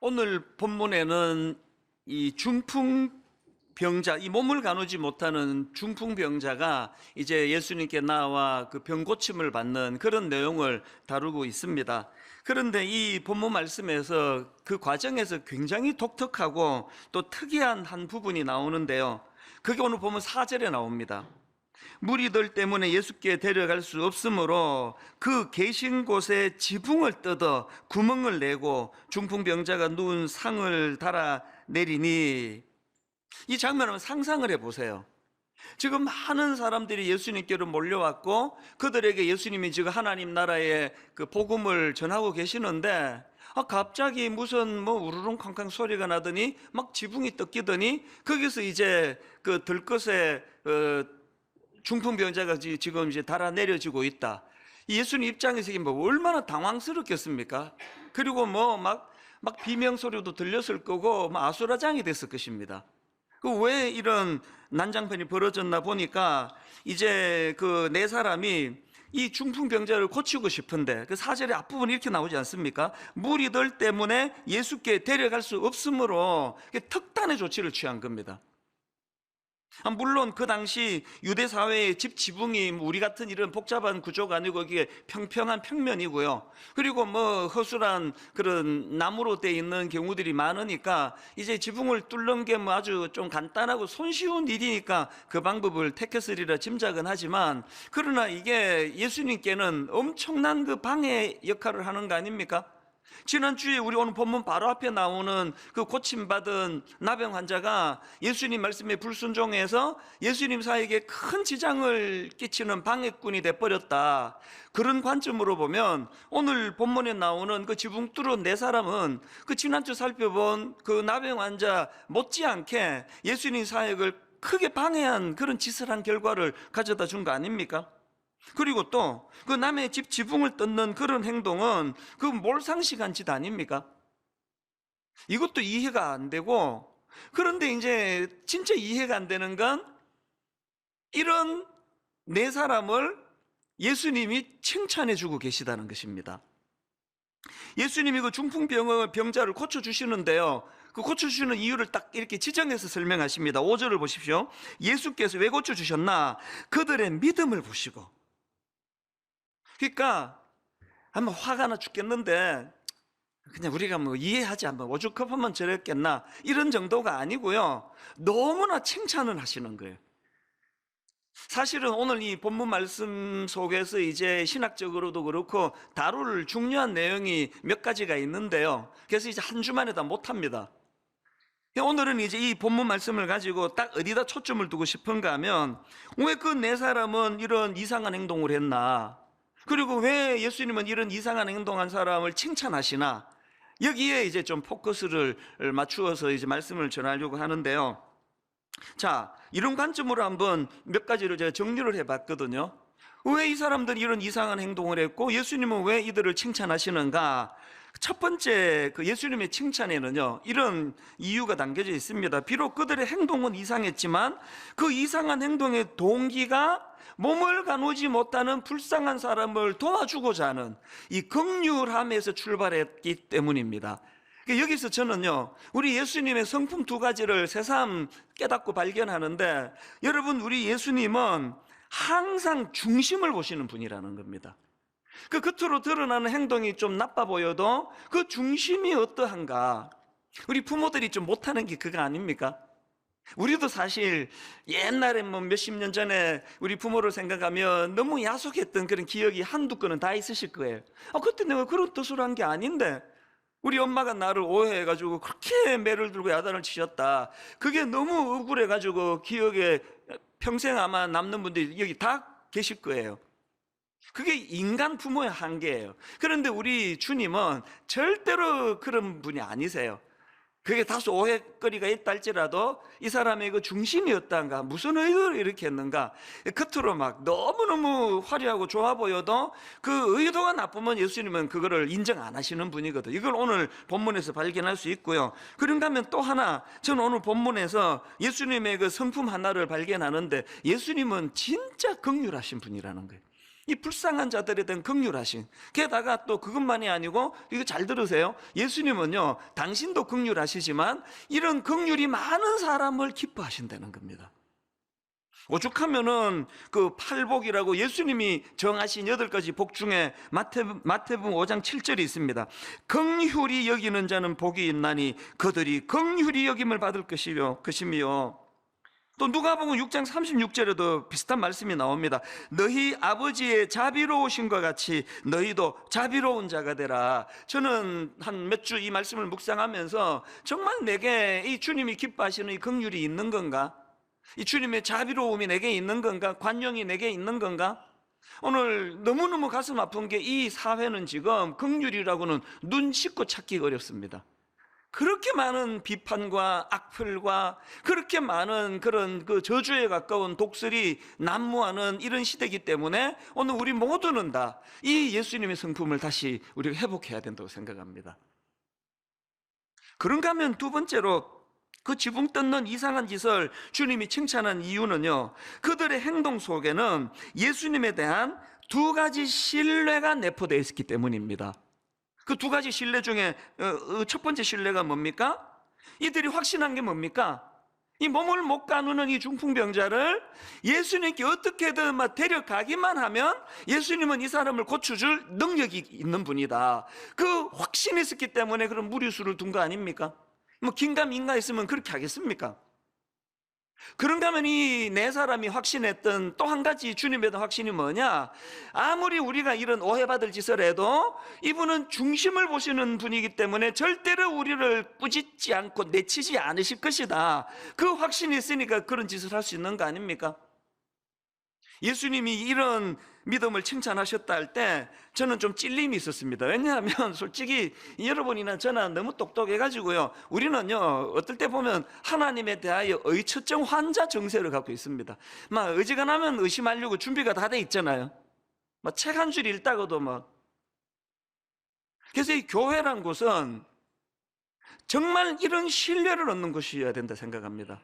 오늘 본문에는 이 중풍병자, 이 몸을 가누지 못하는 중풍병자가 이제 예수님께 나와 그 병 고침을 받는 그런 내용을 다루고 있습니다. 그런데 이 본문 말씀에서 그 과정에서 굉장히 독특하고 또 특이한 한 부분이 나오는데요. 그게 오늘 보면 4절에 나옵니다. 무리들 때문에 예수께 데려갈 수 없으므로 그 계신 곳에 지붕을 뜯어 구멍을 내고 중풍병자가 누운 상을 달아 내리니, 이 장면을 상상을 해보세요. 지금 많은 사람들이 예수님께로 몰려왔고 그들에게 예수님이 지금 하나님 나라의 그 복음을 전하고 계시는데, 갑자기 무슨 우르릉쾅쾅 소리가 나더니 막 지붕이 뜯기더니 거기서 이제 그 들것에 중풍병자가 지금 이제 달아 내려지고 있다. 예수님 입장에서 이게 얼마나 당황스럽겠습니까? 그리고 막 비명 소리도 들렸을 거고 아수라장이 됐을 것입니다. 왜 이런 난장판이 벌어졌나 보니까 이제 그 네 사람이 이 중풍병자를 고치고 싶은데, 그 4절의 앞부분이 이렇게 나오지 않습니까? 무리들 때문에 예수께 데려갈 수 없으므로 특단의 조치를 취한 겁니다. 물론 그 당시 유대 사회의 집 지붕이 우리 같은 이런 복잡한 구조가 아니고 이게 평평한 평면이고요. 그리고 허술한 그런 나무로 돼 있는 경우들이 많으니까 이제 지붕을 뚫는 게 아주 좀 간단하고 손쉬운 일이니까 그 방법을 택했으리라 짐작은 하지만, 그러나 이게 예수님께는 엄청난 그 방해 역할을 하는 거 아닙니까? 지난주에 우리 오늘 본문 바로 앞에 나오는 그 고침받은 나병 환자가 예수님 말씀에 불순종해서 예수님 사에게 큰 지장을 끼치는 방해꾼이 돼버렸다. 그런 관점으로 보면 오늘 본문에 나오는 그 지붕 뚫은 네 사람은 그 지난주 살펴본 그 나병 환자 못지않게 예수님 사역을 크게 방해한 그런 짓을 한 결과를 가져다 준 거 아닙니까? 그리고 또 그 남의 집 지붕을 뜯는 그런 행동은 그 몰상식한 짓 아닙니까? 이것도 이해가 안 되고, 그런데 이제 진짜 이해가 안 되는 건 이런 네 사람을 예수님이 칭찬해 주고 계시다는 것입니다. 예수님이 그 중풍병자를 고쳐주시는데요, 그 고쳐주시는 이유를 딱 이렇게 지정해서 설명하십니다. 5절을 보십시오. 예수께서 왜 고쳐주셨나? 그들의 믿음을 보시고. 그러니까 한번 화가 나 죽겠는데 그냥 우리가 이해하지, 한번 오죽하면 저랬겠나, 이런 정도가 아니고요, 너무나 칭찬을 하시는 거예요. 사실은 오늘 이 본문 말씀 속에서 이제 신학적으로도 그렇고 다룰 중요한 내용이 몇 가지가 있는데요, 그래서 이제 한 주만에 다 못합니다. 오늘은 이제 이 본문 말씀을 가지고 딱 어디다 초점을 두고 싶은가 하면, 왜 그 네 사람은 이런 이상한 행동을 했나, 그리고 왜 예수님은 이런 이상한 행동한 사람을 칭찬하시나, 여기에 이제 좀 포커스를 맞추어서 이제 말씀을 전하려고 하는데요. 자, 이런 관점으로 한번 몇 가지를 제가 정리를 해봤거든요. 왜 이 사람들이 이런 이상한 행동을 했고 예수님은 왜 이들을 칭찬하시는가? 첫 번째, 그 예수님의 칭찬에는요, 이런 이유가 담겨져 있습니다. 비록 그들의 행동은 이상했지만 그 이상한 행동의 동기가 몸을 가누지 못하는 불쌍한 사람을 도와주고자 하는 이 긍휼함에서 출발했기 때문입니다. 여기서 저는요, 우리 예수님의 성품 두 가지를 새삼 깨닫고 발견하는데, 여러분, 우리 예수님은 항상 중심을 보시는 분이라는 겁니다. 그 겉으로 드러나는 행동이 좀 나빠 보여도 그 중심이 어떠한가. 우리 부모들이 좀 못하는 게 그거 아닙니까? 우리도 사실 옛날에 몇십 년 전에 우리 부모를 생각하면 너무 야속했던 그런 기억이 한두 건은 다 있으실 거예요. 그때 내가 그런 뜻으로 한 게 아닌데 우리 엄마가 나를 오해해가지고 그렇게 매를 들고 야단을 치셨다. 그게 너무 억울해가지고 기억에 평생 아마 남는 분들이 여기 다 계실 거예요. 그게 인간 부모의 한계예요. 그런데 우리 주님은 절대로 그런 분이 아니세요. 그게 다소 오해거리가 있다 할지라도 이 사람의 그 중심이 어떤가, 무슨 의도로 이렇게 했는가, 겉으로 막 너무너무 화려하고 좋아 보여도 그 의도가 나쁘면 예수님은 그거를 인정 안 하시는 분이거든. 이걸 오늘 본문에서 발견할 수 있고요. 그런가 하면 또 하나, 저는 오늘 본문에서 예수님의 그 성품 하나를 발견하는데, 예수님은 진짜 긍휼하신 분이라는 거예요. 이 불쌍한 자들에 대한 긍휼하심. 게다가 또 그것만이 아니고, 이거 잘 들으세요. 예수님은요, 당신도 긍휼하시지만 이런 긍휼이 많은 사람을 기뻐하신다는 겁니다. 오죽하면은 그 팔복이라고 예수님이 정하신 8가지 복 중에 마태복음 5장 7절이 있습니다. 긍휼히 여기는 자는 복이 있나니 그들이 긍휼히 여김을 받을 것이며 또 누가복음 6장 36절에도 비슷한 말씀이 나옵니다. 너희 아버지의 자비로우신과 같이 너희도 자비로운 자가 되라. 저는 한 몇 주 이 말씀을 묵상하면서 정말 내게 이 주님이 기뻐하시는 이 긍휼이 있는 건가? 이 주님의 자비로움이 내게 있는 건가? 관용이 내게 있는 건가? 오늘 너무너무 가슴 아픈 게 이 사회는 지금 긍휼이라고는 눈 씻고 찾기가 어렵습니다. 그렇게 많은 비판과 악플과 그렇게 많은 그런 그 저주에 가까운 독설이 난무하는 이런 시대이기 때문에 오늘 우리 모두는 다 이 예수님의 성품을 다시 우리가 회복해야 된다고 생각합니다. 그런가 하면 두 번째로 그 지붕 뜯는 이상한 짓을 주님이 칭찬한 이유는요, 그들의 행동 속에는 예수님에 대한 2가지 신뢰가 내포되어 있었기 때문입니다. 그 2가지 신뢰 중에 첫 번째 신뢰가 뭡니까? 이들이 확신한 게 뭡니까? 이 몸을 못 가누는 이 중풍병자를 예수님께 어떻게든 막 데려가기만 하면 예수님은 이 사람을 고쳐줄 능력이 있는 분이다. 그 확신이 있었기 때문에 그런 무리수를 둔 거 아닙니까? 뭐 긴가민가 있으면 그렇게 하겠습니까? 그런가 하면 이 4사람이 확신했던 또 한 가지 주님에 대한 확신이 뭐냐? 아무리 우리가 이런 오해받을 짓을 해도 이분은 중심을 보시는 분이기 때문에 절대로 우리를 꾸짖지 않고 내치지 않으실 것이다. 그 확신이 있으니까 그런 짓을 할 수 있는 거 아닙니까? 예수님이 이런 믿음을 칭찬하셨다 할 때 저는 좀 찔림이 있었습니다. 왜냐하면 솔직히 여러분이나 저나 너무 똑똑해가지고요, 우리는요 어떨 때 보면 하나님에 대하여 의처증 환자 정세를 갖고 있습니다. 막 어지간하면 의심하려고 준비가 다 돼 있잖아요. 막 책 한 줄 읽다가도 막. 그래서 이 교회란 곳은 정말 이런 신뢰를 얻는 곳이어야 된다 생각합니다.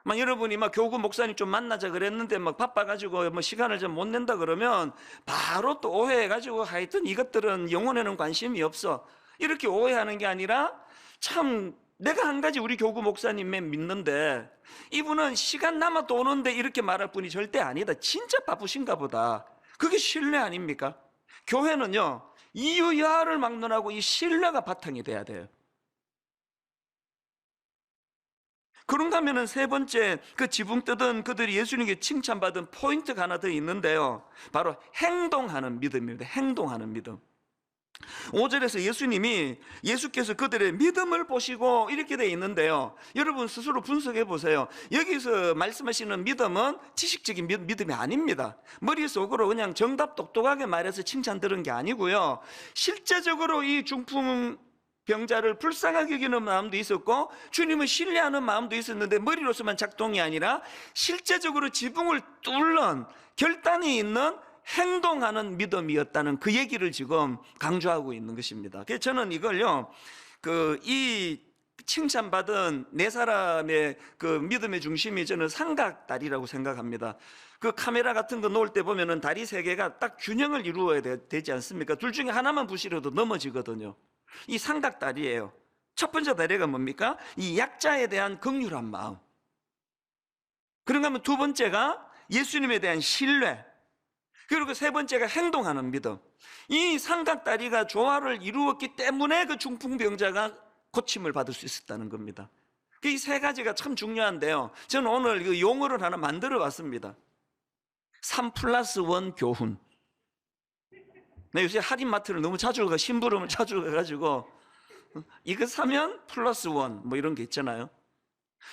막 여러분이 막 교구 목사님 좀 만나자 그랬는데 막 바빠가지고 뭐 시간을 좀 못 낸다 그러면 바로 또 오해해가지고 하여튼 이것들은 영혼에는 관심이 없어, 이렇게 오해하는 게 아니라, 참 내가 한 가지 우리 교구 목사님에 믿는데 이분은 시간 남아도 오는데 이렇게 말할 분이 절대 아니다. 진짜 바쁘신가 보다. 그게 신뢰 아닙니까? 교회는요 이유 여하를 막론하고 이 신뢰가 바탕이 돼야 돼요. 그런가 하면은 세 번째, 그 지붕 뜯은 그들이 예수님께 칭찬받은 포인트가 하나 더 있는데요, 바로 행동하는 믿음입니다. 행동하는 믿음. 5절에서 예수께서 그들의 믿음을 보시고 이렇게 돼 있는데요, 여러분 스스로 분석해 보세요. 여기서 말씀하시는 믿음은 지식적인 믿음이 아닙니다. 머릿속으로 그냥 정답 똑똑하게 말해서 칭찬 들은 게 아니고요, 실제적으로 이 중풍 병자를 불쌍하게 여기는 마음도 있었고 주님을 신뢰하는 마음도 있었는데 머리로서만 작동이 아니라 실제적으로 지붕을 뚫는 결단이 있는 행동하는 믿음이었다는 그 얘기를 지금 강조하고 있는 것입니다. 그래서 저는 이걸요, 이 칭찬받은 4사람의 그 믿음의 중심이 저는 삼각다리라고 생각합니다. 그 카메라 같은 거 놓을 때 보면은 다리 3개가 딱 균형을 이루어야 되지 않습니까? 둘 중에 하나만 부실어도 넘어지거든요. 이 삼각다리예요. 첫 번째 다리가 뭡니까? 이 약자에 대한 긍휼한 마음. 그런가 하면 두 번째가 예수님에 대한 신뢰, 그리고 세 번째가 행동하는 믿음. 이 삼각다리가 조화를 이루었기 때문에 그 중풍병자가 고침을 받을 수 있었다는 겁니다. 이 3가지가 참 중요한데요, 저는 오늘 그 용어를 하나 만들어 봤습니다. 3+1 교훈. 네, 요새 할인마트를 너무 자주 가, 심부름을 자주 가가지고 이거 사면 +1 뭐 이런 게 있잖아요.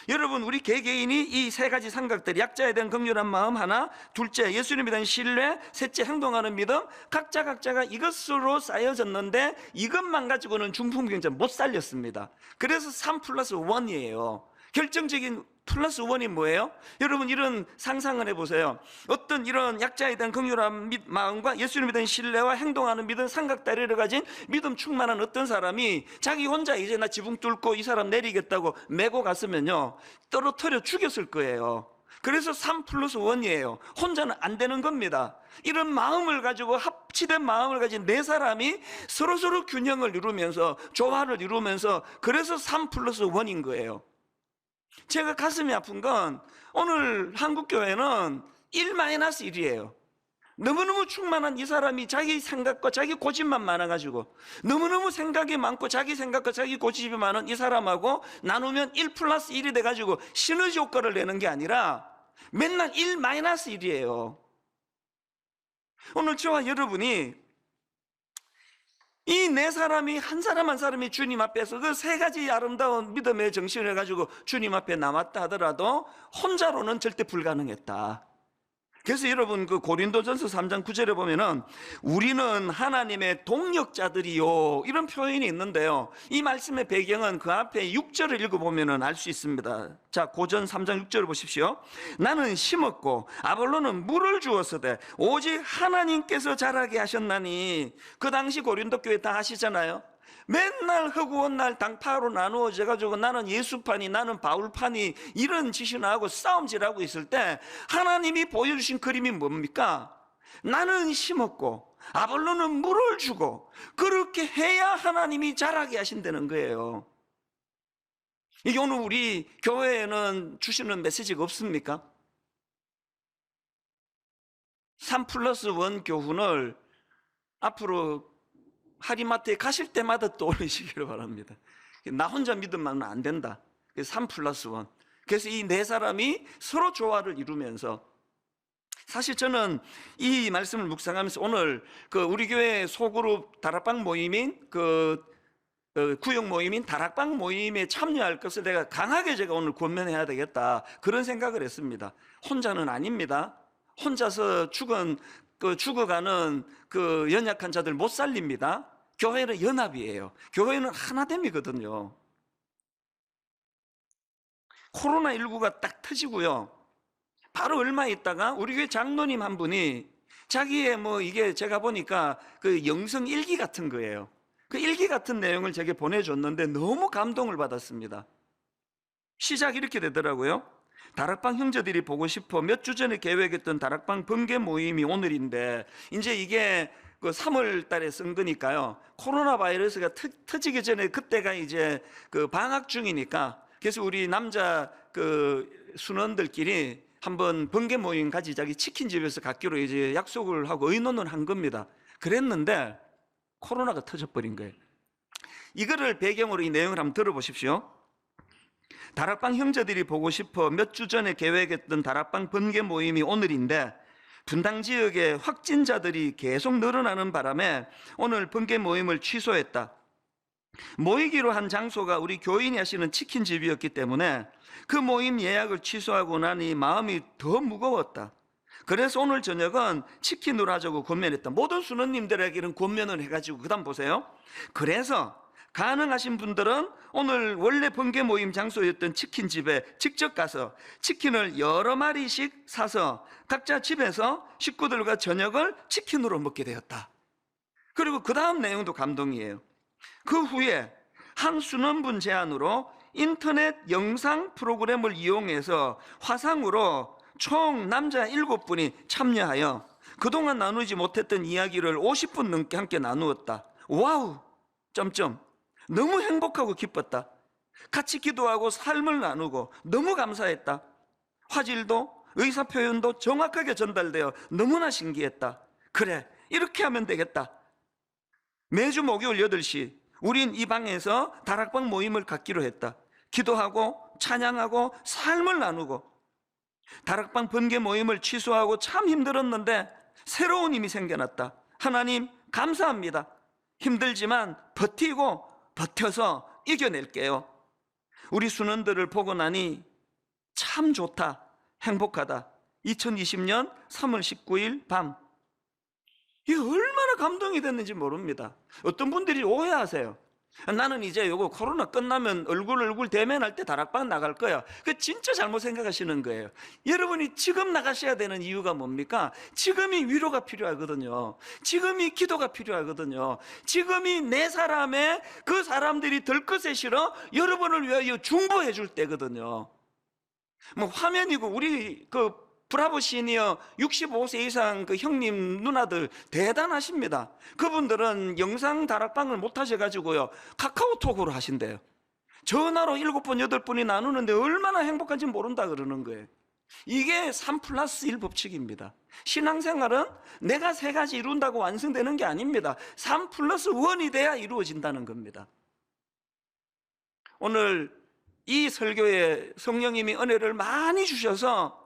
여러분, 우리 개개인이 이 3가지 삼각들, 약자에 대한 긍휼한 마음 하나, 둘째 예수님에 대한 신뢰, 셋째 행동하는 믿음, 각자가 이것으로 쌓여졌는데 이것만 가지고는 중풍병자 못 살렸습니다. 그래서 3+1이에요 결정적인 +1이 뭐예요? 여러분, 이런 상상을 해보세요. 어떤 이런 약자에 대한 긍휼한 마음과 예수님에 대한 신뢰와 행동하는 믿음, 삼각다리를 가진 믿음 충만한 어떤 사람이 자기 혼자 이제 나 지붕 뚫고 이 사람 내리겠다고 메고 갔으면요 떨어뜨려 죽였을 거예요. 그래서 3 플러스 1이에요. 혼자는 안 되는 겁니다. 이런 마음을 가지고, 합치된 마음을 가진 네 사람이 서로서로 균형을 이루면서, 조화를 이루면서, 그래서 3 플러스 1인 거예요. 제가 가슴이 아픈 건 오늘 한국교회는 1-1이에요. 너무너무 충만한 이 사람이 자기 생각과 자기 고집만 많아가지고, 너무너무 생각이 많고 자기 생각과 자기 고집이 많은 이 사람하고 나누면 1 플러스 1이 돼가지고 시너지 효과를 내는 게 아니라 맨날 1-1이에요. 오늘 저와 여러분이 이 네 사람이 한 사람 한 사람이 주님 앞에서 그 세 가지 아름다운 믿음의 정신을 가지고 주님 앞에 남았다 하더라도 혼자로는 절대 불가능했다. 그래서 여러분, 그 고린도전서 3장 9절에 보면은 우리는 하나님의 동역자들이요, 이런 표현이 있는데요, 이 말씀의 배경은 그 앞에 6절을 읽어보면은 알 수 있습니다. 자, 고전 3장 6절을 보십시오. 나는 심었고 아볼로는 물을 주었으되 오직 하나님께서 자라게 하셨나니. 그 당시 고린도 교회 다 아시잖아요. 맨날 허구한 날 당파로 나누어져 가지고 나는 예수파니 나는 바울파니 이런 짓이나 하고 싸움질하고 있을 때 하나님이 보여주신 그림이 뭡니까? 나는 심었고 아볼로는 물을 주고, 그렇게 해야 하나님이 자라게 하신다는 거예요. 이게 오늘 우리 교회에는 주시는 메시지가 없습니까? 3 플러스 1 교훈을 앞으로 하리마트에 가실 때마다 떠올리시기를 바랍니다. 나 혼자 믿으면 안 된다. 3 플러스 1. 그래서 이 네 사람이 서로 조화를 이루면서, 사실 저는 이 말씀을 묵상하면서 오늘 그 우리 교회 소그룹 다락방 모임인 구역 모임인 다락방 모임에 참여할 것을 내가 강하게 제가 오늘 권면해야 되겠다, 그런 생각을 했습니다. 혼자는 아닙니다. 혼자서 죽어가는 그 연약한 자들 못 살립니다. 교회는 연합이에요. 교회는 하나됨이거든요. 코로나19가 딱 터지고요, 바로 얼마 있다가 우리 교회 장로님 한 분이 자기의 이게 제가 보니까 그 영성 일기 같은 거예요. 그 일기 같은 내용을 제게 보내줬는데 너무 감동을 받았습니다. 시작이 이렇게 되더라고요. 다락방 형제들이 보고 싶어 몇 주 전에 계획했던 다락방 번개 모임이 오늘인데, 이제 이게 그 3월 달에 쓴 거니까요, 코로나 바이러스가 터지기 전에 그때가 이제 그 방학 중이니까, 그래서 우리 남자 그 순원들끼리 한번 번개 모임 가지자기 치킨집에서 갖기로 이제 약속을 하고 의논을 한 겁니다. 그랬는데 코로나가 터져버린 거예요. 이거를 배경으로 이 내용을 한번 들어보십시오. 다락방 형제들이 보고 싶어 몇 주 전에 계획했던 다락방 번개 모임이 오늘인데, 분당 지역에 확진자들이 계속 늘어나는 바람에 오늘 번개 모임을 취소했다. 모이기로 한 장소가 우리 교인이 하시는 치킨집이었기 때문에 그 모임 예약을 취소하고 나니 마음이 더 무거웠다. 그래서 오늘 저녁은 치킨으로 하자고 권면했다. 모든 순원님들에게는 권면을 해가지고, 그 다음 보세요. 그래서 가능하신 분들은 오늘 원래 번개 모임 장소였던 치킨집에 직접 가서 치킨을 여러 마리씩 사서 각자 집에서 식구들과 저녁을 치킨으로 먹게 되었다. 그리고 그 다음 내용도 감동이에요. 그 후에 한 순원분 제안으로 인터넷 영상 프로그램을 이용해서 화상으로 총 남자 7분이 참여하여 그동안 나누지 못했던 이야기를 50분 넘게 함께 나누었다. 와우! 너무 행복하고 기뻤다. 같이 기도하고 삶을 나누고 너무 감사했다. 화질도 의사표현도 정확하게 전달되어 너무나 신기했다. 그래, 이렇게 하면 되겠다. 매주 목요일 8시 우린 이 방에서 다락방 모임을 갖기로 했다. 기도하고 찬양하고 삶을 나누고. 다락방 번개 모임을 취소하고 참 힘들었는데 새로운 힘이 생겨났다. 하나님 감사합니다. 힘들지만 버텨서 이겨낼게요. 우리 순원들을 보고 나니 참 좋다, 행복하다. 2020년 3월 19일 밤, 이게 얼마나 감동이 됐는지 모릅니다. 어떤 분들이 오해하세요. 나는 이제 요거 코로나 끝나면 얼굴 대면할 때 다락방 나갈 거야. 그 진짜 잘못 생각하시는 거예요. 여러분이 지금 나가셔야 되는 이유가 뭡니까? 지금이 위로가 필요하거든요. 지금이 기도가 필요하거든요. 지금이 내 사람의 그 사람들이 들 것에 실어 여러분을 위하여 중보해 줄 때거든요. 뭐 화면이고 우리 그 브라보 시니어 65세 이상 그 형님 누나들 대단하십니다. 그분들은 영상 다락방을 못 하셔가지고요 카카오톡으로 하신대요. 전화로 7번 8번이 나누는데 얼마나 행복한지 모른다 그러는 거예요. 이게 3+1 법칙입니다. 신앙생활은 내가 3가지 이룬다고 완성되는 게 아닙니다. 3+1이 돼야 이루어진다는 겁니다. 오늘 이 설교에 성령님이 은혜를 많이 주셔서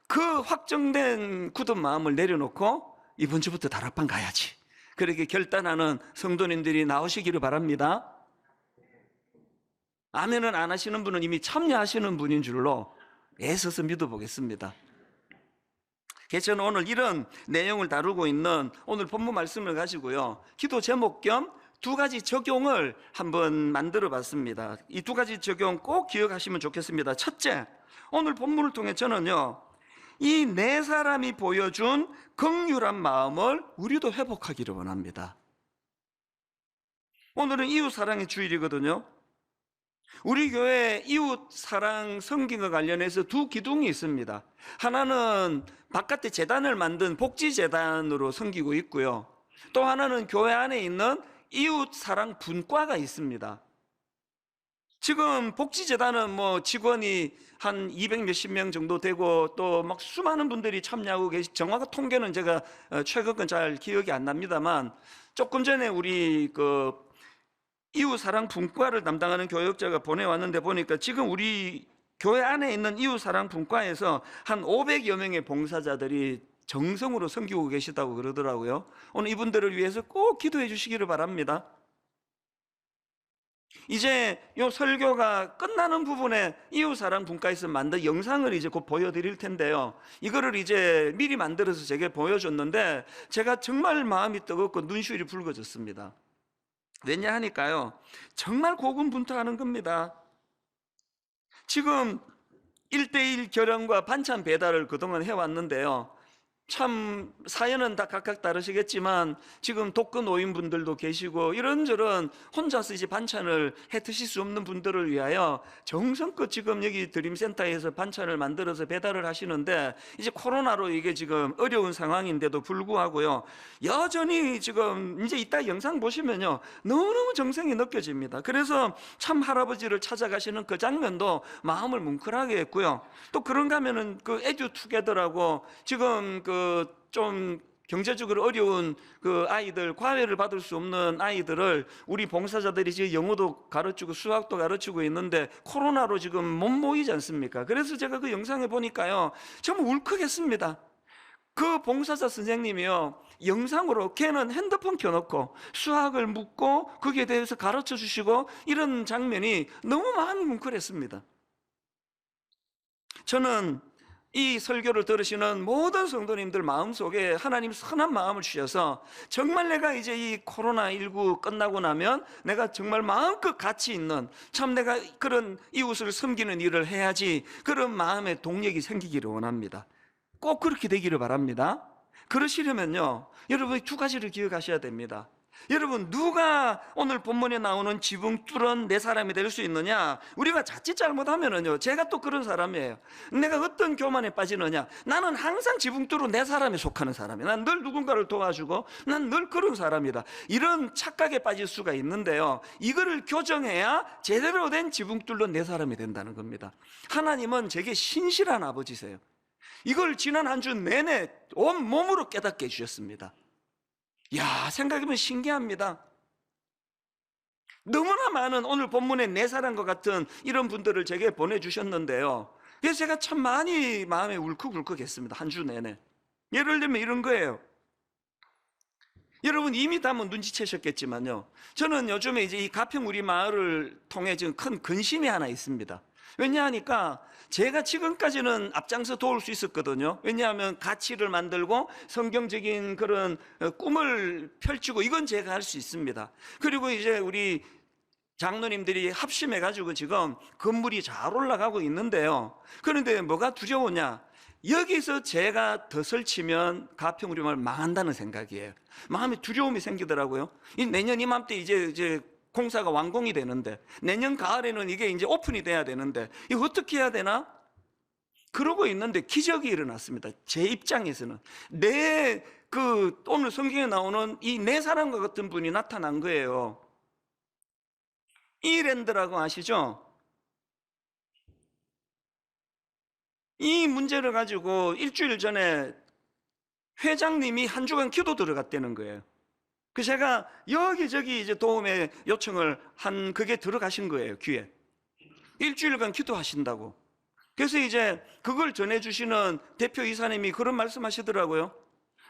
그 확정된 굳은 마음을 내려놓고 이번 주부터 다락방 가야지 그렇게 결단하는 성도님들이 나오시기를 바랍니다. 아멘은 안 하시는 분은 이미 참여하시는 분인 줄로 애써서 믿어보겠습니다. 그래서 저는 오늘 이런 내용을 다루고 있는 오늘 본문 말씀을 가지고요 기도 제목 겸 2가지 적용을 한번 만들어 봤습니다. 이 2가지 적용 꼭 기억하시면 좋겠습니다. 첫째, 오늘 본문을 통해 저는요 이 네 사람이 보여준 긍휼한 마음을 우리도 회복하기를 원합니다. 오늘은 이웃사랑의 주일이거든요. 우리 교회 이웃사랑 섬김과 관련해서 2 기둥이 있습니다. 하나는 바깥에 재단을 만든 복지재단으로 섬기고 있고요, 또 하나는 교회 안에 있는 이웃사랑 분과가 있습니다. 지금 복지재단은 뭐 직원이 한 200 몇십 명 정도 되고 또 막 수많은 분들이 참여하고 정확한 통계는 제가 최근 건 잘 기억이 안 납니다만 조금 전에 우리 그 이웃사랑 분과를 담당하는 교역자가 보내왔는데 보니까 지금 우리 교회 안에 있는 이웃사랑 분과에서 한 500여 명의 봉사자들이 정성으로 섬기고 계시다고 그러더라고요. 오늘 이분들을 위해서 꼭 기도해 주시기를 바랍니다. 이제 요 설교가 끝나는 부분에 이웃사랑 분과에서 만든 영상을 이제 곧 보여드릴 텐데요, 이거를 이제 미리 만들어서 제게 보여줬는데 제가 정말 마음이 뜨겁고 눈시울이 붉어졌습니다. 왜냐 하니까요 정말 고군분투하는 겁니다. 지금 1:1 결혼과 반찬 배달을 그동안 해왔는데요, 참 사연은 다 각각 다르시겠지만 지금 독거 노인분들도 계시고 이런저런 혼자서 이제 반찬을 해 드실 수 없는 분들을 위하여 정성껏 지금 여기 드림센터에서 반찬을 만들어서 배달을 하시는데, 이제 코로나로 이게 지금 어려운 상황인데도 불구하고요 여전히 지금 이제 이따 영상 보시면요 너무너무 정성이 느껴집니다. 그래서 참 할아버지를 찾아가시는 그 장면도 마음을 뭉클하게 했고요, 또 그런가 하면은 그 에듀투게더라고 지금 그 좀 경제적으로 어려운 그 아이들, 과외를 받을 수 없는 아이들을 우리 봉사자들이 지금 영어도 가르치고 수학도 가르치고 있는데 코로나로 지금 못 모이지 않습니까? 그래서 제가 그 영상에 보니까요 정말 울컥했습니다. 그 봉사자 선생님이요 영상으로 걔는 핸드폰 켜놓고 수학을 묻고 거기에 대해서 가르쳐 주시고 이런 장면이 너무 마음이 뭉클했습니다. 저는 이 설교를 들으시는 모든 성도님들 마음속에 하나님 선한 마음을 주셔서 정말 내가 이제 이 코로나19 끝나고 나면 내가 정말 마음껏 가치 있는 참 내가 그런 이웃을 섬기는 일을 해야지 그런 마음의 동력이 생기기를 원합니다. 꼭 그렇게 되기를 바랍니다. 그러시려면요 여러분 2가지를 기억하셔야 됩니다. 여러분 누가 오늘 본문에 나오는 지붕 뚫은 네 사람이 될 수 있느냐? 우리가 자칫 잘못하면은요 제가 또 그런 사람이에요. 내가 어떤 교만에 빠지느냐? 나는 항상 지붕 뚫은 네 사람에 속하는 사람이야. 난 늘 누군가를 도와주고 난 늘 그런 사람이다, 이런 착각에 빠질 수가 있는데요, 이거를 교정해야 제대로 된 지붕 뚫는 네 사람이 된다는 겁니다. 하나님은 제게 신실한 아버지세요. 이걸 지난 한 주 내내 온몸으로 깨닫게 해주셨습니다. 야, 생각해보면 신기합니다. 너무나 많은 오늘 본문의 네 사람과 같은 이런 분들을 제게 보내주셨는데요, 그래서 제가 참 많이 마음에 울컥울컥했습니다. 한 주 내내. 예를 들면 이런 거예요. 여러분 이미 다 뭐 눈치채셨겠지만요, 저는 요즘에 이제 이 가평 우리 마을을 통해 지금 큰 근심이 하나 있습니다. 왜냐하니까 제가 지금까지는 앞장서 도울 수 있었거든요. 왜냐하면 가치를 만들고 성경적인 그런 꿈을 펼치고 이건 제가 할 수 있습니다. 그리고 이제 우리 장로님들이 합심해가지고 지금 건물이 잘 올라가고 있는데요, 그런데 뭐가 두려우냐? 여기서 제가 더 설치면 가평 우리 마을 망한다는 생각이에요. 마음에 두려움이 생기더라고요. 내년 이맘때 이제 공사가 완공이 되는데 내년 가을에는 이게 이제 오픈이 돼야 되는데 이거 어떻게 해야 되나? 그러고 있는데 기적이 일어났습니다. 제 입장에서는 오늘 성경에 나오는 이 네 사람과 같은 분이 나타난 거예요. 이랜드라고 아시죠? 이 문제를 가지고 일주일 전에 회장님이 한 주간 기도 들어갔다는 거예요. 그 제가 여기저기 이제 도움의 요청을 한 그게 들어가신 거예요, 귀에. 일주일간 기도하신다고. 그래서 이제 그걸 전해주시는 대표이사님이 그런 말씀하시더라고요.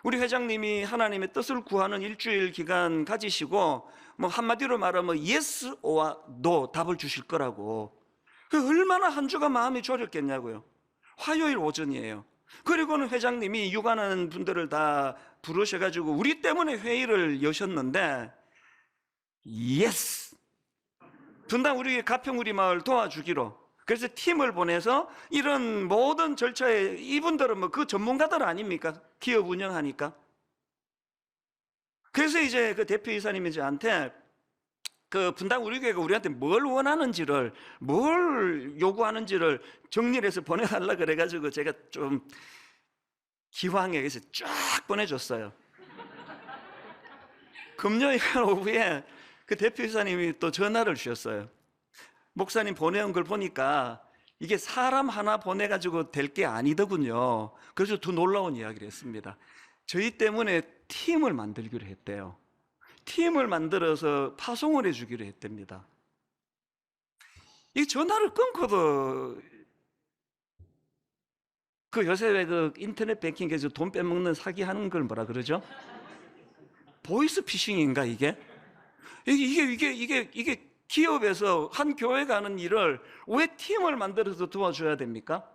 우리 회장님이 하나님의 뜻을 구하는 일주일 기간 가지시고 뭐 한마디로 말하면 yes or no 답을 주실 거라고. 얼마나 한 주가 마음이 졸였겠냐고요. 화요일 오전이에요. 그리고는 회장님이 육아하는 분들을 다 부르셔가지고 우리 때문에 회의를 여셨는데 yes 분당 우리 가평우리 마을 도와주기로. 그래서 팀을 보내서 이런 모든 절차에, 이분들은 뭐 그 전문가들 아닙니까? 기업 운영하니까. 그래서 이제 그 대표이사님이 저한테 그 분당 우리 교회가 우리한테 뭘 원하는지를, 뭘 요구하는지를 정리를 해서 보내달라 그래가지고 제가 좀 기왕에 해서 쫙 보내줬어요. 금요일 오후에 그 대표이사님이 또 전화를 주셨어요. 목사님 보내온 걸 보니까 이게 사람 하나 보내가지고 될 게 아니더군요. 그래서 더 놀라운 이야기를 했습니다. 저희 때문에 팀을 만들기로 했대요. 팀을 만들어서 파송을 해주기로 했답니다. 이 전화를 끊고도 그 요새 왜 그 인터넷 뱅킹에서 돈 빼먹는 사기하는 걸 뭐라 그러죠? 보이스 피싱인가 이게? 이게 기업에서 한 교회가 하는 일을 왜 팀을 만들어서 도와줘야 됩니까?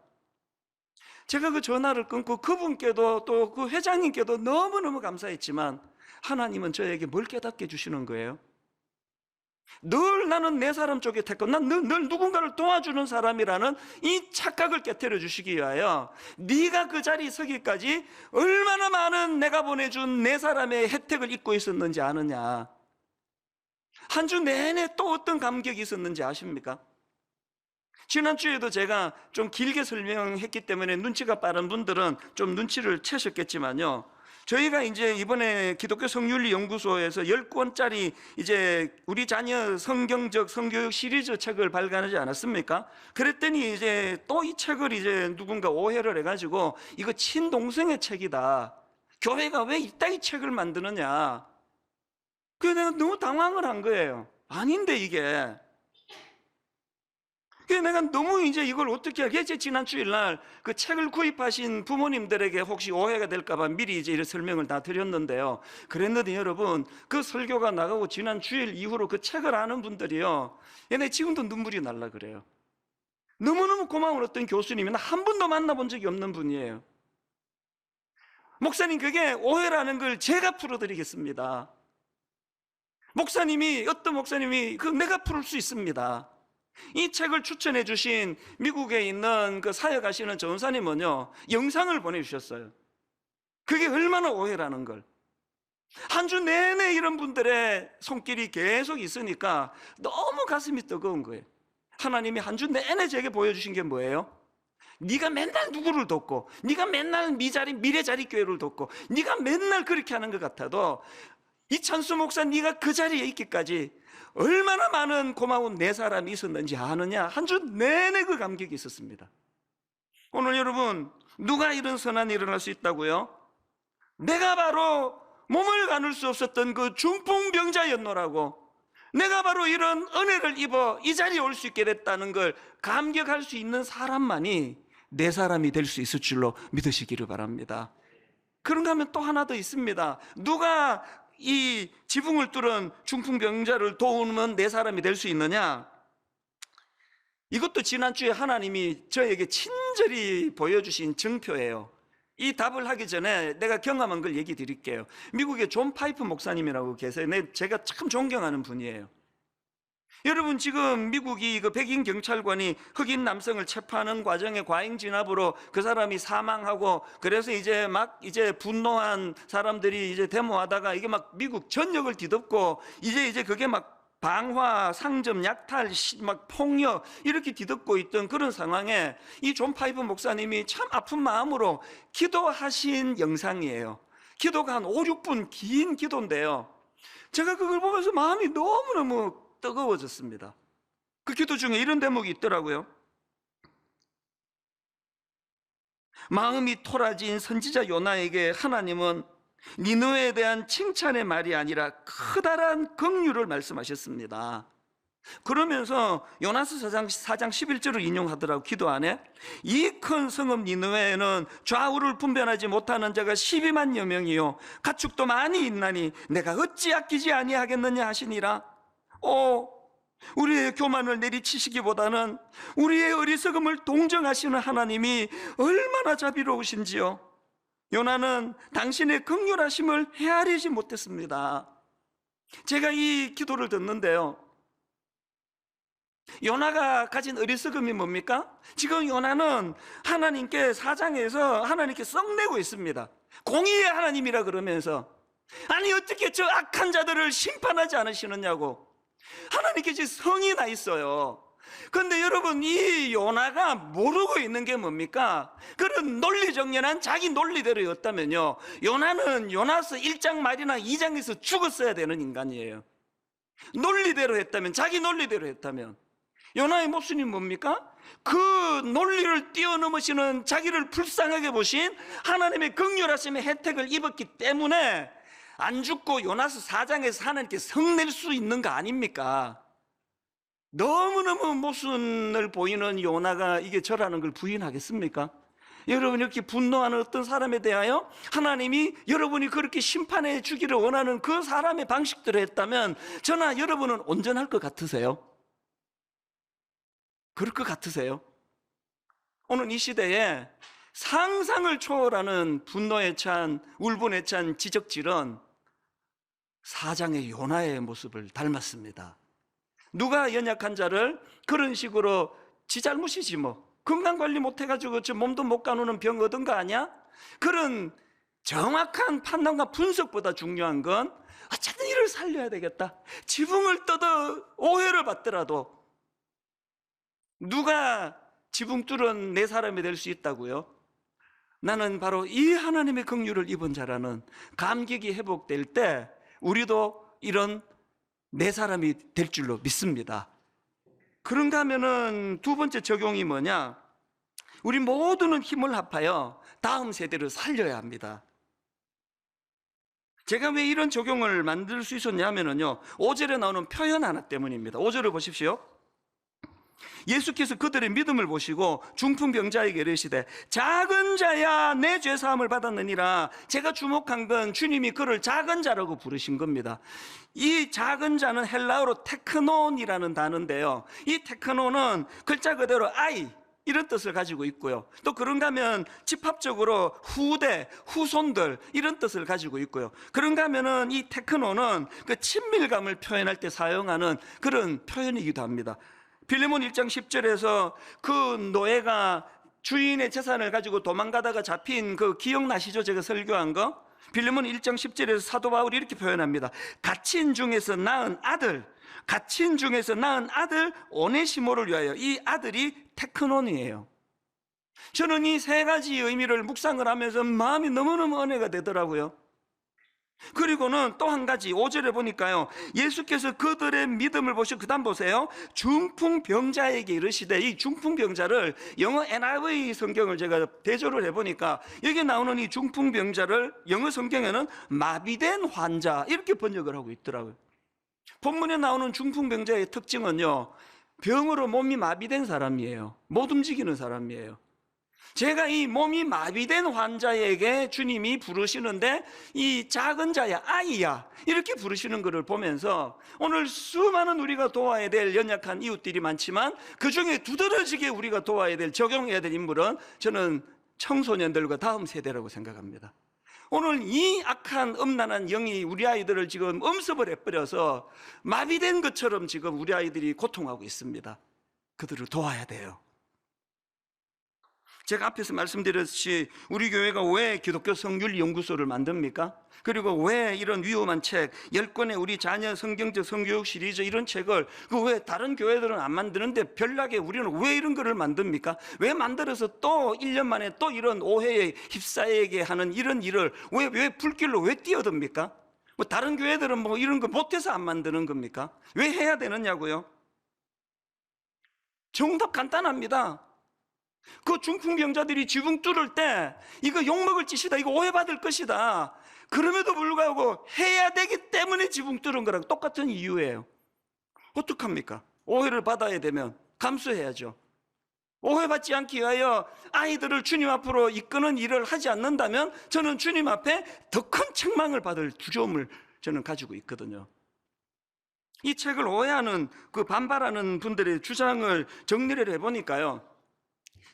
제가 그 전화를 끊고 그분께도 또 그 회장님께도 너무너무 감사했지만 하나님은 저에게 뭘 깨닫게 해주시는 거예요? 늘 나는 내 사람 쪽에 택고 난 늘 누군가를 도와주는 사람이라는 이 착각을 깨트려 주시기 위하여 네가 그 자리에 서기까지 얼마나 많은 내가 보내준 내 사람의 혜택을 잊고 있었는지 아느냐. 한 주 내내 또 어떤 감격이 있었는지 아십니까? 지난주에도 제가 좀 길게 설명했기 때문에 눈치가 빠른 분들은 좀 눈치를 채셨겠지만요. 저희가 이제 이번에 기독교 성윤리 연구소에서 10권짜리 이제 우리 자녀 성경적 성교육 시리즈 책을 발간하지 않았습니까? 그랬더니 이제 또 이 책을 이제 누군가 오해를 해가지고 이거 친동성의 책이다. 교회가 왜 이따위 책을 만드느냐. 그래서 내가 너무 당황을 한 거예요. 아닌데 이게. 그래서 내가 너무 이제 이걸 어떻게 하겠지. 지난 주일날 그 책을 구입하신 부모님들에게 혹시 오해가 될까봐 미리 이제 이런 설명을 다 드렸는데요. 그랬는데 여러분, 그 설교가 나가고 지난 주일 이후로 그 책을 아는 분들이요, 얘네 지금도 눈물이 날라 그래요. 너무너무 고마운 어떤 교수님이 한 번도 만나본 적이 없는 분이에요. 목사님, 그게 오해라는 걸 제가 풀어드리겠습니다. 어떤 목사님이 내가 풀을 수 있습니다. 이 책을 추천해 주신 미국에 있는 그 사역하시는 전사님은요, 영상을 보내주셨어요. 그게 얼마나 오해라는 걸. 한 주 내내 이런 분들의 손길이 계속 있으니까 너무 가슴이 뜨거운 거예요. 하나님이 한 주 내내 제게 보여주신 게 뭐예요? 네가 맨날 누구를 돕고, 네가 맨날 미래자리교회를 돕고, 네가 맨날 그렇게 하는 것 같아도 이찬수 목사 네가 그 자리에 있기까지 얼마나 많은 고마운 내 사람이 있었는지 아느냐. 한 주 내내 그 감격이 있었습니다. 오늘 여러분, 누가 이런 선한 일을 할 수 있다고요? 내가 바로 몸을 가눌 수 없었던 그 중풍병자였노라고, 내가 바로 이런 은혜를 입어 이 자리에 올 수 있게 됐다는 걸 감격할 수 있는 사람만이 내 사람이 될 수 있을 줄로 믿으시기를 바랍니다. 그런가 하면 또 하나 더 있습니다. 누가 이 지붕을 뚫은 중풍병자를 도우면 내 사람이 될 수 있느냐? 이것도 지난주에 하나님이 저에게 친절히 보여주신 증표예요. 이 답을 하기 전에 내가 경험한 걸 얘기 드릴게요. 미국에 존 파이프 목사님이라고 계세요. 제가 참 존경하는 분이에요. 여러분, 지금 미국이 그 백인 경찰관이 흑인 남성을 체포하는 과정에 과잉 진압으로 그 사람이 사망하고, 그래서 이제 분노한 사람들이 이제 데모하다가 이게 막 미국 전역을 뒤덮고 이제 그게 막 방화, 상점, 약탈, 막 폭력 이렇게 뒤덮고 있던 그런 상황에 이 존 파이브 목사님이 참 아픈 마음으로 기도하신 영상이에요. 기도가 한 5, 6분 긴 기도인데요. 제가 그걸 보면서 마음이 너무너무 뜨거워졌습니다. 그 기도 중에 이런 대목이 있더라고요. 마음이 토라진 선지자 요나에게 하나님은 니느웨에 대한 칭찬의 말이 아니라 커다란 긍휼을 말씀하셨습니다. 그러면서 요나서 4장 11절을 인용하더라고. 기도 안에 이 큰 성읍 니느웨에는 좌우를 분별하지 못하는 자가 12만여 명이요 가축도 많이 있나니 내가 어찌 아끼지 아니하겠느냐 하시니라. 우리의 교만을 내리치시기보다는 우리의 어리석음을 동정하시는 하나님이 얼마나 자비로우신지요. 요나는 당신의 긍휼하심을 헤아리지 못했습니다. 제가 이 기도를 듣는데요, 요나가 가진 어리석음이 뭡니까? 지금 요나는 하나님께 사장에서 하나님께 썩내고 있습니다. 공의의 하나님이라 그러면서 아니 어떻게 저 악한 자들을 심판하지 않으시느냐고. 하나님께 지금 성이 나 있어요. 그런데 여러분, 이 요나가 모르고 있는 게 뭡니까? 그런 논리정연한 자기 논리대로였다면요, 요나는 요나서 1장 말이나 2장에서 죽었어야 되는 인간이에요. 논리대로 했다면, 자기 논리대로 했다면. 요나의 모순이 뭡니까? 그 논리를 뛰어넘으시는, 자기를 불쌍하게 보신 하나님의 긍휼하심의 혜택을 입었기 때문에 안 죽고 요나서 4장에서 하나님께 성낼 수 있는 거 아닙니까? 너무너무 모순을 보이는 요나가 이게 저라는 걸 부인하겠습니까? 여러분, 이렇게 분노하는 어떤 사람에 대하여 하나님이 여러분이 그렇게 심판해 주기를 원하는 그 사람의 방식대로 했다면 저나 여러분은 온전할 것 같으세요? 그럴 것 같으세요? 오늘 이 시대에 상상을 초월하는 분노에 찬, 울분에 찬 지적질은 4장의 요나의 모습을 닮았습니다. 누가 연약한 자를 그런 식으로 지 잘못이지 뭐, 건강관리 못해가지고 저 몸도 못 가누는 병 얻은 거 아니야? 그런 정확한 판단과 분석보다 중요한 건 어쨌든 이를 살려야 되겠다, 지붕을 뜯어 오해를 받더라도 누가 지붕 뚫은 내 사람이 될 수 있다고요? 나는 바로 이 하나님의 긍휼을 입은 자라는 감격이 회복될 때 우리도 이런 내 사람이 될 줄로 믿습니다. 그런가 하면은 두 번째 적용이 뭐냐? 우리 모두는 힘을 합하여 다음 세대를 살려야 합니다. 제가 왜 이런 적용을 만들 수 있었냐면요, 5절에 나오는 표현 하나 때문입니다. 5절을 보십시오. 예수께서 그들의 믿음을 보시고 중풍병자에게 이르시되 작은 자야 내 죄사함을 받았느니라. 제가 주목한 건 주님이 그를 작은 자라고 부르신 겁니다. 이 작은 자는 헬라어로 테크논이라는 단어인데요, 이 테크논은 글자 그대로 아이 이런 뜻을 가지고 있고요, 또 그런가 하면 집합적으로 후대, 후손들 이런 뜻을 가지고 있고요, 그런가 하면은 이 테크논은 그 친밀감을 표현할 때 사용하는 그런 표현이기도 합니다. 빌레몬 1장 10절에서 그 노예가 주인의 재산을 가지고 도망가다가 잡힌 그 기억나시죠? 제가 설교한 거. 빌레몬 1장 10절에서 사도 바울이 이렇게 표현합니다. 갇힌 중에서 낳은 아들 오네시모를 위하여. 이 아들이 테크논이에요. 저는 이 세 가지 의미를 묵상을 하면서 마음이 너무너무 은혜가 되더라고요. 그리고는 또 한 가지 5절에 보니까요, 예수께서 그들의 믿음을 보시고, 그 다음 보세요, 중풍병자에게 이르시되, 이 중풍병자를 영어 NIV 성경을 제가 대조를 해보니까 여기 나오는 이 중풍병자를 영어 성경에는 마비된 환자 이렇게 번역을 하고 있더라고요. 본문에 나오는 중풍병자의 특징은요, 병으로 몸이 마비된 사람이에요. 못 움직이는 사람이에요. 제가 이 몸이 마비된 환자에게 주님이 부르시는데 이 작은 자야, 아이야 이렇게 부르시는 것을 보면서 오늘 수많은 우리가 도와야 될 연약한 이웃들이 많지만 그 중에 두드러지게 우리가 도와야 될, 적용해야 될 인물은 저는 청소년들과 다음 세대라고 생각합니다. 오늘 이 악한 음란한 영이 우리 아이들을 지금 엄습을 해버려서 마비된 것처럼 지금 우리 아이들이 고통하고 있습니다. 그들을 도와야 돼요. 제가 앞에서 말씀드렸듯이 우리 교회가 왜 기독교 성률 연구소를 만듭니까? 그리고 왜 이런 위험한 책 10권의 우리 자녀 성경적 성교육 시리즈 이런 책을 왜 다른 교회들은 안 만드는데 별나게 우리는 왜 이런 거를 만듭니까? 왜 만들어서 또 1년 만에 또 이런 오해에 휩싸이게 하는 이런 일을 왜 불길로 왜 뛰어듭니까? 뭐 다른 교회들은 뭐 이런 거 못해서 안 만드는 겁니까? 왜 해야 되느냐고요? 정답 간단합니다. 그 중풍병자들이 지붕 뚫을 때 이거 욕먹을 짓이다, 이거 오해받을 것이다, 그럼에도 불구하고 해야 되기 때문에 지붕 뚫은 거랑 똑같은 이유예요. 어떡합니까? 오해를 받아야 되면 감수해야죠. 오해받지 않기 위하여 아이들을 주님 앞으로 이끄는 일을 하지 않는다면 저는 주님 앞에 더 큰 책망을 받을 두려움을 저는 가지고 있거든요. 이 책을 오해하는 그 반발하는 분들의 주장을 정리를 해보니까요,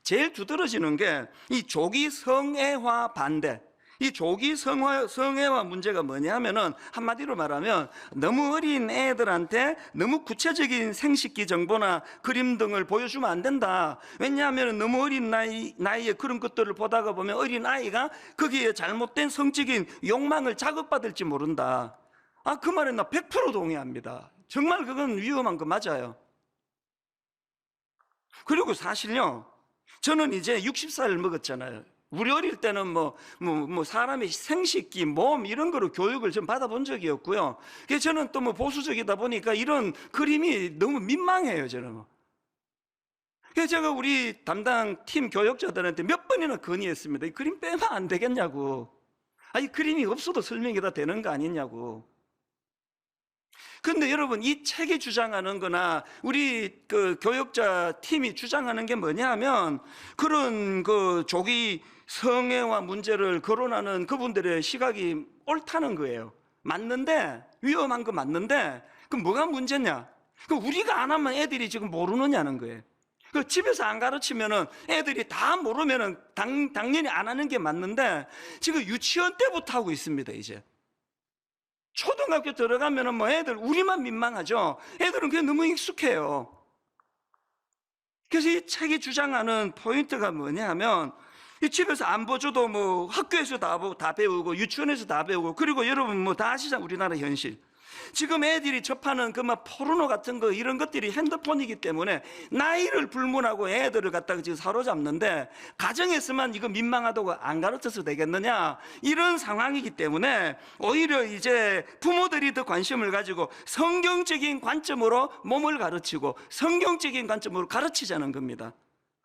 제일 두드러지는 게 이 조기 성애화 반대. 이 조기 성애화 문제가 뭐냐 하면은 한마디로 말하면 너무 어린 애들한테 너무 구체적인 생식기 정보나 그림 등을 보여주면 안 된다. 왜냐하면 너무 어린 나이에 그런 것들을 보다가 보면 어린 아이가 거기에 잘못된 성적인 욕망을 자극받을지 모른다. 그 말에 나 100% 동의합니다. 정말 그건 위험한 거 맞아요. 그리고 사실요, 저는 이제 60살 먹었잖아요. 우리 어릴 때는 사람의 생식기, 몸 이런 거로 교육을 좀 받아본 적이 없고요. 그래서 저는 또 보수적이다 보니까 이런 그림이 너무 민망해요, 저는. 그래서 제가 우리 담당 팀 교육자들한테 몇 번이나 건의했습니다. 이 그림 빼면 안 되겠냐고. 이 그림이 없어도 설명이 다 되는 거 아니냐고. 근데 여러분, 이 책이 주장하는 거나 우리 그 교육자 팀이 주장하는 게 뭐냐 하면 그런 그 조기 성애화 문제를 거론하는 그분들의 시각이 옳다는 거예요. 맞는데, 위험한 거 맞는데, 그럼 뭐가 문제냐? 우리가 안 하면 애들이 지금 모르느냐는 거예요. 집에서 안 가르치면은 애들이 다 모르면은 당연히 안 하는 게 맞는데 지금 유치원 때부터 하고 있습니다, 이제. 초등학교 들어가면은 애들 우리만 민망하죠. 애들은 그게 너무 익숙해요. 그래서 이 책이 주장하는 포인트가 뭐냐 하면 이 집에서 안 보줘도 학교에서 다 배우고 유치원에서 다 배우고, 그리고 여러분 다 아시잖아요, 우리나라 현실. 지금 애들이 접하는 그 포르노 같은 거 이런 것들이 핸드폰이기 때문에 나이를 불문하고 애들을 갖다가 지금 사로잡는데 가정에서만 이거 민망하다고 안 가르쳐서 되겠느냐, 이런 상황이기 때문에 오히려 이제 부모들이 더 관심을 가지고 성경적인 관점으로 몸을 가르치고 성경적인 관점으로 가르치자는 겁니다.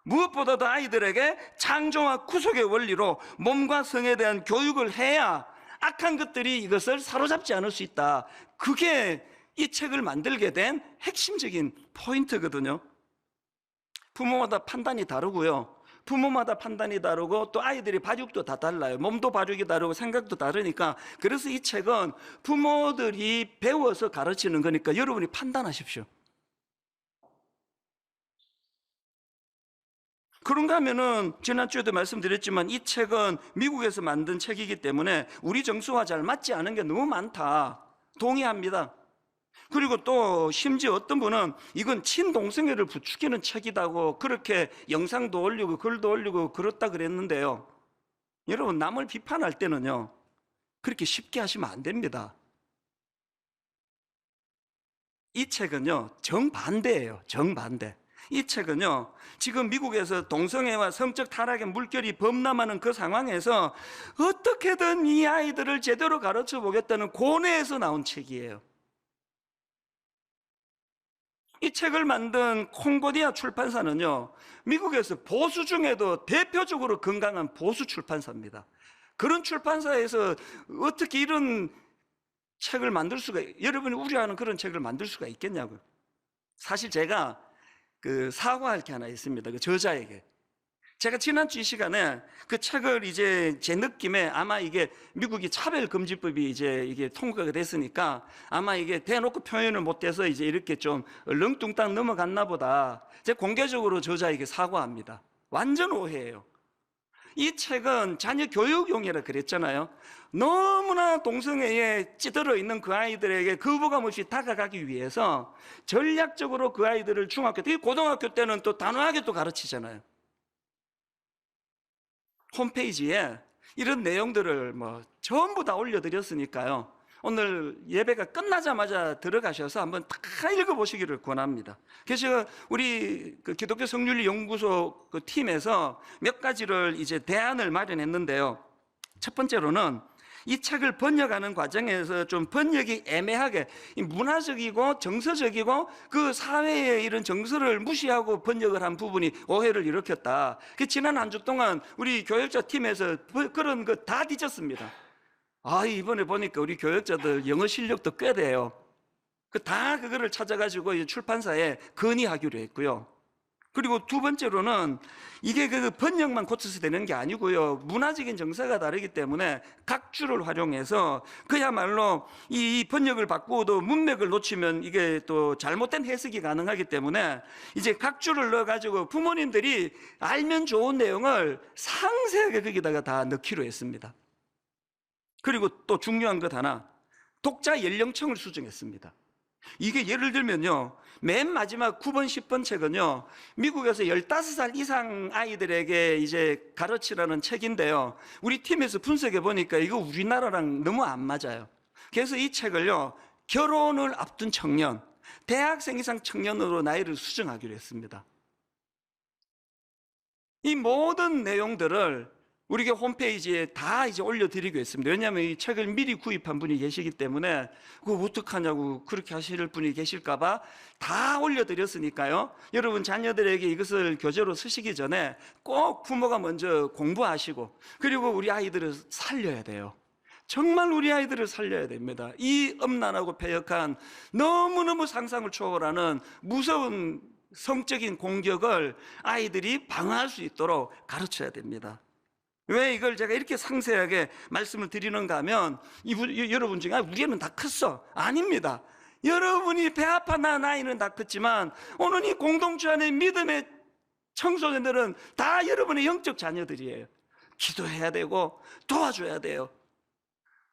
무엇보다도 아이들에게 창조와 구속의 원리로 몸과 성에 대한 교육을 해야 악한 것들이 이것을 사로잡지 않을 수 있다. 그게 이 책을 만들게 된 핵심적인 포인트거든요. 부모마다 판단이 다르고요. 부모마다 판단이 다르고 또 아이들이 발육도 다 달라요. 몸도 발육이 다르고 생각도 다르니까, 그래서 이 책은 부모들이 배워서 가르치는 거니까 여러분이 판단하십시오. 그런가 하면은 지난주에도 말씀드렸지만 이 책은 미국에서 만든 책이기 때문에 우리 정서와 잘 맞지 않은 게 너무 많다. 동의합니다. 그리고 또 심지어 어떤 분은 이건 친동성애를 부추기는 책이다고 그렇게 영상도 올리고 글도 올리고 그렇다 그랬는데요, 여러분, 남을 비판할 때는요 그렇게 쉽게 하시면 안 됩니다. 이 책은요 정반대예요. 정반대. 이 책은요 지금 미국에서 동성애와 성적 타락의 물결이 범람하는 그 상황에서 어떻게든 이 아이들을 제대로 가르쳐 보겠다는 고뇌에서 나온 책이에요. 이 책을 만든 콩고디아 출판사는요 미국에서 보수 중에도 대표적으로 건강한 보수 출판사입니다. 그런 출판사에서 어떻게 이런 책을 만들 수가, 여러분이 우려하는 그런 책을 만들 수가 있겠냐고요. 사실 제가 사과할 게 하나 있습니다. 그 저자에게. 제가 지난주 이 시간에 그 책을 이제 제 느낌에 아마 이게 미국이 차별금지법이 이제 이게 통과가 됐으니까 아마 이게 대놓고 표현을 못해서 이제 이렇게 좀 얼렁뚱땅 넘어갔나 보다. 제가 공개적으로 저자에게 사과합니다. 완전 오해예요. 이 책은 자녀 교육용이라 그랬잖아요. 너무나 동성애에 찌들어 있는 그 아이들에게 거부감 없이 다가가기 위해서 전략적으로 그 아이들을 중학교 때, 고등학교 때는 또 단호하게 또 가르치잖아요. 홈페이지에 이런 내용들을 뭐 전부 다 올려드렸으니까요. 오늘 예배가 끝나자마자 들어가셔서 한번 다 읽어보시기를 권합니다. 그래서 우리 그 기독교 성윤리 연구소 그 팀에서 몇 가지를 이제 대안을 마련했는데요. 첫 번째로는 이 책을 번역하는 과정에서 좀 번역이 애매하게 문화적이고 정서적이고 그 사회의 이런 정서를 무시하고 번역을 한 부분이 오해를 일으켰다. 지난 한 주 동안 우리 교역자 팀에서 그런 거 다 뒤졌습니다. 이번에 보니까 우리 교역자들 영어 실력도 꽤 돼요. 다 그거를 찾아가지고 출판사에 건의하기로 했고요. 그리고 두 번째로는 이게 그 번역만 고쳐서 되는 게 아니고요. 문화적인 정서가 다르기 때문에 각주를 활용해서 그야말로 이 번역을 바꾸어도 문맥을 놓치면 이게 또 잘못된 해석이 가능하기 때문에 이제 각주를 넣어가지고 부모님들이 알면 좋은 내용을 상세하게 거기다가 다 넣기로 했습니다. 그리고 또 중요한 것 하나, 독자 연령층을 수정했습니다. 이게 예를 들면요, 맨 마지막 9번, 10번 책은요, 미국에서 15살 이상 아이들에게 이제 가르치라는 책인데요, 우리 팀에서 분석해 보니까 이거 우리나라랑 너무 안 맞아요. 그래서 이 책을요, 결혼을 앞둔 청년, 대학생 이상 청년으로 나이를 수정하기로 했습니다. 이 모든 내용들을 우리가 홈페이지에 다 이제 올려드리고 있습니다. 왜냐하면 이 책을 미리 구입한 분이 계시기 때문에 그거 어떡하냐고 그렇게 하실 분이 계실까봐 다 올려드렸으니까요. 여러분 자녀들에게 이것을 교재로 쓰시기 전에 꼭 부모가 먼저 공부하시고, 그리고 우리 아이들을 살려야 돼요. 정말 우리 아이들을 살려야 됩니다. 이 음란하고 패역한 너무너무 상상을 초월하는 무서운 성적인 공격을 아이들이 방어할 수 있도록 가르쳐야 됩니다. 왜 이걸 제가 이렇게 상세하게 말씀을 드리는가 하면 여러분 중에 우리 애는 다 컸어. 아닙니다. 여러분이 배 아파 나이는 다 컸지만 오늘 이 공동체 안에 믿음의 청소년들은 다 여러분의 영적 자녀들이에요. 기도해야 되고 도와줘야 돼요.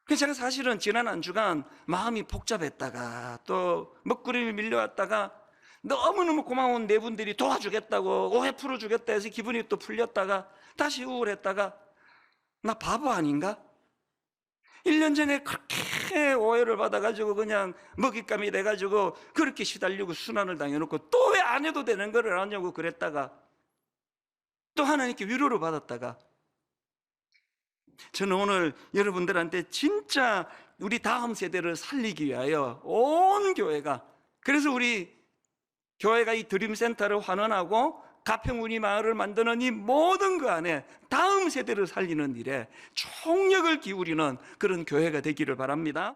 그래서 제가 사실은 지난 한 주간 마음이 복잡했다가 또 먹구름이 밀려왔다가 너무너무 고마운 네 분들이 도와주겠다고 오해 풀어주겠다 해서 기분이 또 풀렸다가 다시 우울했다가 나 바보 아닌가? 1년 전에 그렇게 오해를 받아가지고 그냥 먹잇감이 돼가지고 그렇게 시달리고 순환을 당해놓고 또 왜 안 해도 되는 거를 하냐고 그랬다가 또 하나님께 위로를 받았다가, 저는 오늘 여러분들한테 진짜 우리 다음 세대를 살리기 위하여 온 교회가, 그래서 우리 교회가 이 드림센터를 환원하고 가평우리 마을을 만드는 이 모든 그 안에 다음 세대를 살리는 일에 총력을 기울이는 그런 교회가 되기를 바랍니다.